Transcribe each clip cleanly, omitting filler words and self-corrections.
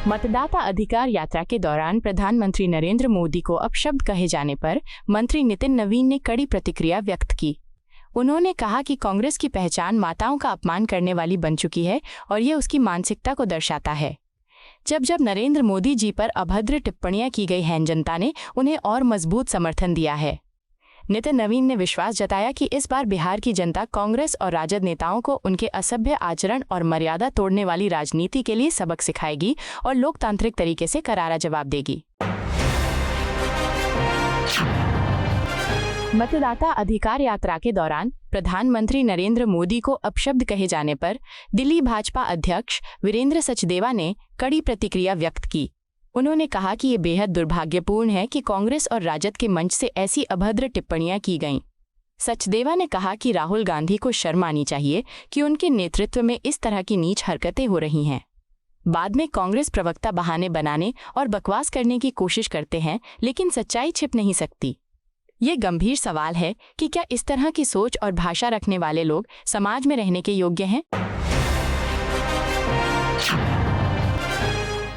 मतदाता अधिकार यात्रा के दौरान प्रधानमंत्री नरेंद्र मोदी को अपशब्द कहे जाने पर मंत्री नितिन नवीन ने कड़ी प्रतिक्रिया व्यक्त की। उन्होंने कहा कि कांग्रेस की पहचान माताओं का अपमान करने वाली बन चुकी है और ये उसकी मानसिकता को दर्शाता है। जब जब नरेंद्र मोदी जी पर अभद्र टिप्पणियां की गई हैं, जनता ने उन्हें और मजबूत समर्थन दिया है। नितिन नवीन ने विश्वास जताया कि इस बार बिहार की जनता कांग्रेस और राजद नेताओं को उनके असभ्य आचरण और मर्यादा तोड़ने वाली राजनीति के लिए सबक सिखाएगी और लोकतांत्रिक तरीके से करारा जवाब देगी। मतदाता अधिकार यात्रा के दौरान प्रधानमंत्री नरेंद्र मोदी को अपशब्द कहे जाने पर दिल्ली भाजपा अध्यक्ष वीरेंद्र सचदेवा ने कड़ी प्रतिक्रिया व्यक्त की। उन्होंने कहा कि ये बेहद दुर्भाग्यपूर्ण है कि कांग्रेस और राजद के मंच से ऐसी अभद्र टिप्पणियां की गईं। सचदेवा ने कहा कि राहुल गांधी को शर्म आनी चाहिए कि उनके नेतृत्व में इस तरह की नीच हरकतें हो रही हैं। बाद में कांग्रेस प्रवक्ता बहाने बनाने और बकवास करने की कोशिश करते हैं, लेकिन सच्चाई छिप नहीं सकती। ये गंभीर सवाल है कि क्या इस तरह की सोच और भाषा रखने वाले लोग समाज में रहने के योग्य हैं?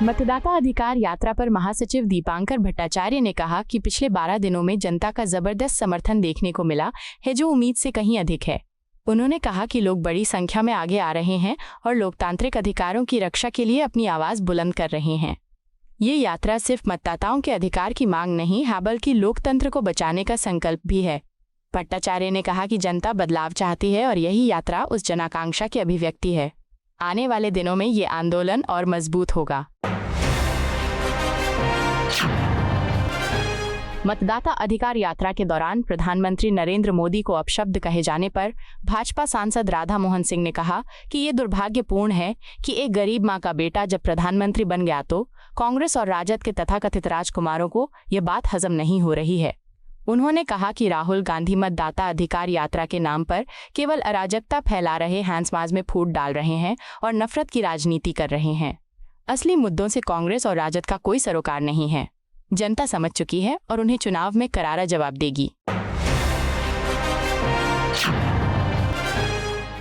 मतदाता अधिकार यात्रा पर महासचिव दीपांकर भट्टाचार्य ने कहा कि पिछले 12 दिनों में जनता का जबरदस्त समर्थन देखने को मिला है, जो उम्मीद से कहीं अधिक है। उन्होंने कहा कि लोग बड़ी संख्या में आगे आ रहे हैं और लोकतांत्रिक अधिकारों की रक्षा के लिए अपनी आवाज बुलंद कर रहे हैं। ये यात्रा सिर्फ मतदाताओं के अधिकार की मांग नहीं है, बल्कि लोकतंत्र को बचाने का संकल्प भी है। भट्टाचार्य ने कहा कि जनता बदलाव चाहती है और यही यात्रा उस जनाकांक्षा की अभिव्यक्ति है। आने वाले दिनों में ये आंदोलन और मजबूत होगा। मतदाता अधिकार यात्रा के दौरान प्रधानमंत्री नरेंद्र मोदी को अपशब्द कहे जाने पर भाजपा सांसद राधा मोहन सिंह ने कहा कि ये दुर्भाग्यपूर्ण है कि एक गरीब मां का बेटा जब प्रधानमंत्री बन गया तो कांग्रेस और राजद के तथाकथित राजकुमारों को ये बात हजम नहीं हो रही है। उन्होंने कहा कि राहुल गांधी मतदाता अधिकार यात्रा के नाम पर केवल अराजकता फैला रहे हैं, समाज में फूट डाल रहे हैं और नफरत की राजनीति कर रहे हैं। असली मुद्दों से कांग्रेस और राजद का कोई सरोकार नहीं है। जनता समझ चुकी है और उन्हें चुनाव में करारा जवाब देगी।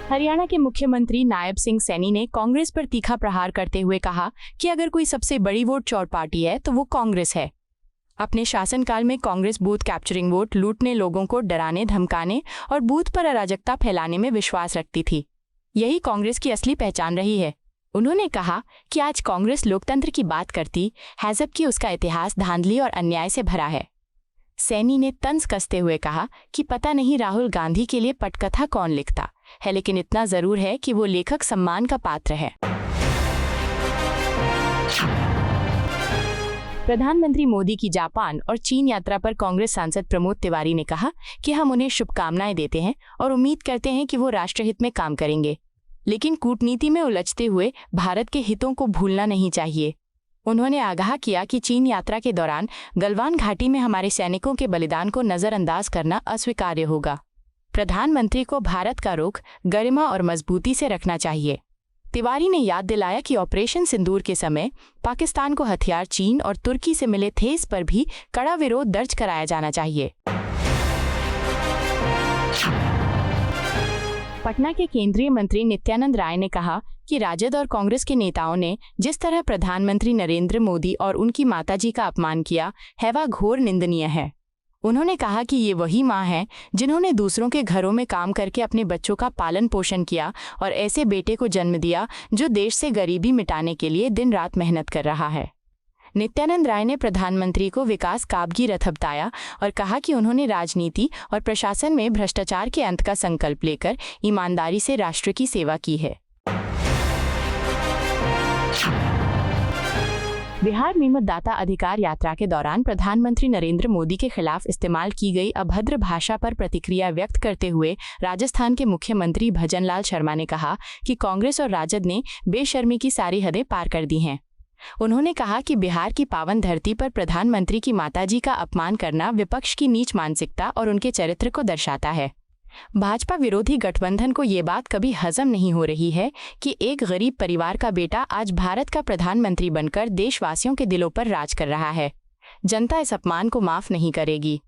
हरियाणा के मुख्यमंत्री नायब सिंह सैनी ने कांग्रेस पर तीखा प्रहार करते हुए कहा कि अगर कोई सबसे बड़ी वोट चोर पार्टी है तो वो कांग्रेस है। अपने शासनकाल में कांग्रेस बूथ कैप्चरिंग वोट लूटने, लोगों को डराने धमकाने और बूथ पर अराजकता फैलाने में विश्वास रखती थी। यही कांग्रेस की असली पहचान रही है। उन्होंने कहा कि आज कांग्रेस लोकतंत्र की बात करती है, जबकि उसका इतिहास धांधली और अन्याय से भरा है। सैनी ने तंज कसते हुए कहा कि पता नहीं राहुल गांधी के लिए पटकथा कौन लिखता है, लेकिन इतना जरूर है कि वो लेखक सम्मान का पात्र है। प्रधानमंत्री मोदी की जापान और चीन यात्रा पर कांग्रेस सांसद प्रमोद तिवारी ने कहा कि हम उन्हें शुभकामनाएं देते हैं और उम्मीद करते हैं कि वो राष्ट्रहित में काम करेंगे, लेकिन कूटनीति में उलझते हुए भारत के हितों को भूलना नहीं चाहिए। उन्होंने आगाह किया कि चीन यात्रा के दौरान गलवान घाटी में हमारे सैनिकों के बलिदान को नजरअंदाज करना अस्वीकार्य होगा। प्रधानमंत्री को भारत का रुख गरिमा और मजबूती से रखना चाहिए। तिवारी ने याद दिलाया कि ऑपरेशन सिंदूर के समय पाकिस्तान को हथियार चीन और तुर्की से मिले थे, इस पर भी कड़ा विरोध दर्ज कराया जाना चाहिए। पटना के केंद्रीय मंत्री नित्यानंद राय ने कहा कि राजद और कांग्रेस के नेताओं ने जिस तरह प्रधानमंत्री नरेंद्र मोदी और उनकी माताजी का अपमान किया है, वह घोर निंदनीय है। उन्होंने कहा कि ये वही मां हैं जिन्होंने दूसरों के घरों में काम करके अपने बच्चों का पालन पोषण किया और ऐसे बेटे को जन्म दिया जो देश से गरीबी मिटाने के लिए दिन रात मेहनत कर रहा है। नित्यानंद राय ने प्रधानमंत्री को विकास काबगी रथ बताया और कहा कि उन्होंने राजनीति और प्रशासन में भ्रष्टाचार के अंत का संकल्प लेकर ईमानदारी से राष्ट्र की सेवा की है। बिहार में मतदाता अधिकार यात्रा के दौरान प्रधानमंत्री नरेंद्र मोदी के खिलाफ इस्तेमाल की गई अभद्र भाषा पर प्रतिक्रिया व्यक्त करते हुए राजस्थान के मुख्यमंत्री भजनलाल शर्मा ने कहा कि कांग्रेस और राजद ने बेशर्मी की सारी हदें पार कर दी हैं। उन्होंने कहा कि बिहार की पावन धरती पर प्रधानमंत्री की माताजी का अपमान करना विपक्ष की नीच मानसिकता और उनके चरित्र को दर्शाता है। भाजपा विरोधी गठबंधन को ये बात कभी हजम नहीं हो रही है कि एक गरीब परिवार का बेटा आज भारत का प्रधानमंत्री बनकर देशवासियों के दिलों पर राज कर रहा है। जनता इस अपमान को माफ नहीं करेगी।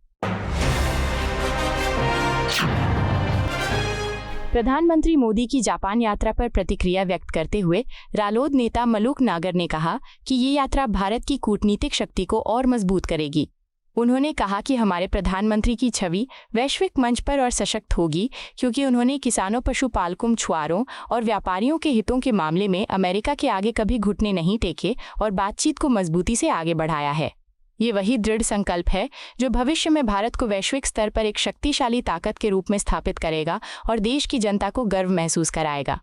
प्रधानमंत्री मोदी की जापान यात्रा पर प्रतिक्रिया व्यक्त करते हुए रालोद नेता मलूक नागर ने कहा कि ये यात्रा भारत की कूटनीतिक शक्ति को और मजबूत करेगी। उन्होंने कहा कि हमारे प्रधानमंत्री की छवि वैश्विक मंच पर और सशक्त होगी क्योंकि उन्होंने किसानों, पशुपालकों, मछुआरों और व्यापारियों के हितों के मामले में अमेरिका के आगे कभी घुटने नहीं टेके और बातचीत को मजबूती से आगे बढ़ाया है। ये वही दृढ़ संकल्प है जो भविष्य में भारत को वैश्विक स्तर पर एक शक्तिशाली ताकत के रूप में स्थापित करेगा और देश की जनता को गर्व महसूस कराएगा।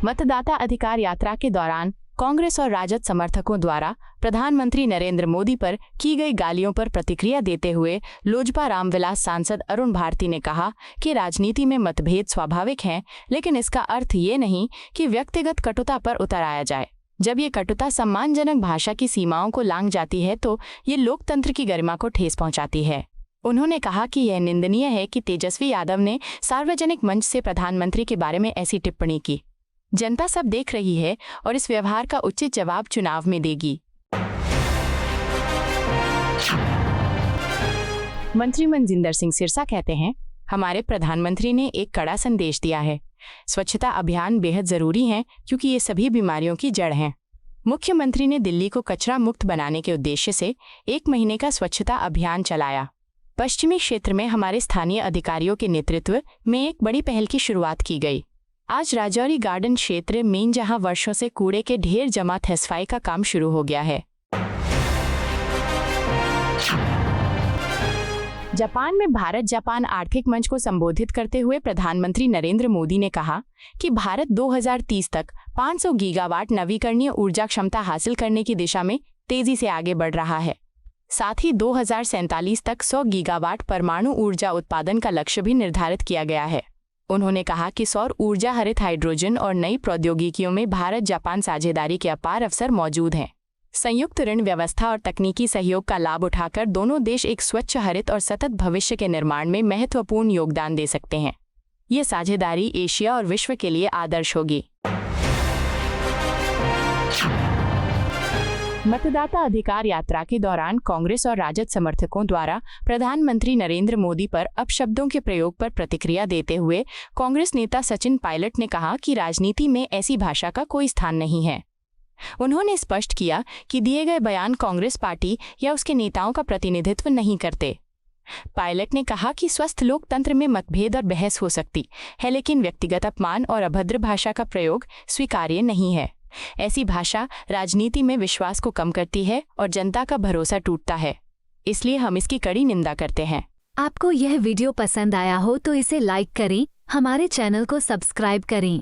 मतदाता अधिकार यात्रा के दौरान कांग्रेस और राजद समर्थकों द्वारा प्रधानमंत्री नरेंद्र मोदी पर की गई गालियों पर प्रतिक्रिया देते हुए लोजपा रामविलास सांसद अरुण भारती ने कहा कि राजनीति में मतभेद स्वाभाविक हैं, लेकिन इसका अर्थ ये नहीं कि व्यक्तिगत कटुता पर उतर आया जाए। जब ये कटुता सम्मानजनक भाषा की सीमाओं को लांघ जाती है तो ये लोकतंत्र की गरिमा को ठेस पहुंचाती है। उन्होंने कहा कि यह निंदनीय है कि तेजस्वी यादव ने सार्वजनिक मंच से प्रधानमंत्री के बारे में ऐसी टिप्पणी की। जनता सब देख रही है और इस व्यवहार का उचित जवाब चुनाव में देगी। मंत्री मनजिंदर सिंह सिरसा कहते हैं, हमारे प्रधानमंत्री ने एक कड़ा संदेश दिया है। स्वच्छता अभियान बेहद जरूरी है क्योंकि ये सभी बीमारियों की जड़ हैं। मुख्यमंत्री ने दिल्ली को कचरा मुक्त बनाने के उद्देश्य से 1 महीने का स्वच्छता अभियान चलाया। पश्चिमी क्षेत्र में हमारे स्थानीय अधिकारियों के नेतृत्व में एक बड़ी पहल की शुरुआत की गई। आज राजौरी गार्डन क्षेत्र में जहां वर्षों से कूड़े के ढेर जमा थे, सफाई का काम शुरू हो गया है। जापान में भारत जापान आर्थिक मंच को संबोधित करते हुए प्रधानमंत्री नरेंद्र मोदी ने कहा कि भारत 2030 तक 500 गीगावाट नवीकरणीय ऊर्जा क्षमता हासिल करने की दिशा में तेजी से आगे बढ़ रहा है। साथ ही 2047 तक 100 गीगावाट परमाणु ऊर्जा उत्पादन का लक्ष्य भी निर्धारित किया गया है। उन्होंने कहा कि सौर ऊर्जा, हरित हाइड्रोजन और नई प्रौद्योगिकियों में भारत जापान साझेदारी के अपार अवसर मौजूद हैं। संयुक्त ऋण व्यवस्था और तकनीकी सहयोग का लाभ उठाकर दोनों देश एक स्वच्छ, हरित और सतत भविष्य के निर्माण में महत्वपूर्ण योगदान दे सकते हैं। ये साझेदारी एशिया और विश्व के लिए आदर्श होगी। मतदाता अधिकार यात्रा के दौरान कांग्रेस और राजद समर्थकों द्वारा प्रधानमंत्री नरेंद्र मोदी पर अपशब्दों के प्रयोग पर प्रतिक्रिया देते हुए कांग्रेस नेता सचिन पायलट ने कहा कि राजनीति में ऐसी भाषा का कोई स्थान नहीं है। उन्होंने स्पष्ट किया कि दिए गए बयान कांग्रेस पार्टी या उसके नेताओं का प्रतिनिधित्व नहीं करते। पायलट ने कहा कि स्वस्थ लोकतंत्र में मतभेद और बहस हो सकती है, लेकिन व्यक्तिगत अपमान और अभद्र भाषा का प्रयोग स्वीकार्य नहीं है। ऐसी भाषा राजनीति में विश्वास को कम करती है और जनता का भरोसा टूटता है, इसलिए हम इसकी कड़ी निंदा करते हैं। आपको यह वीडियो पसंद आया हो तो इसे लाइक करें, हमारे चैनल को सब्सक्राइब करें।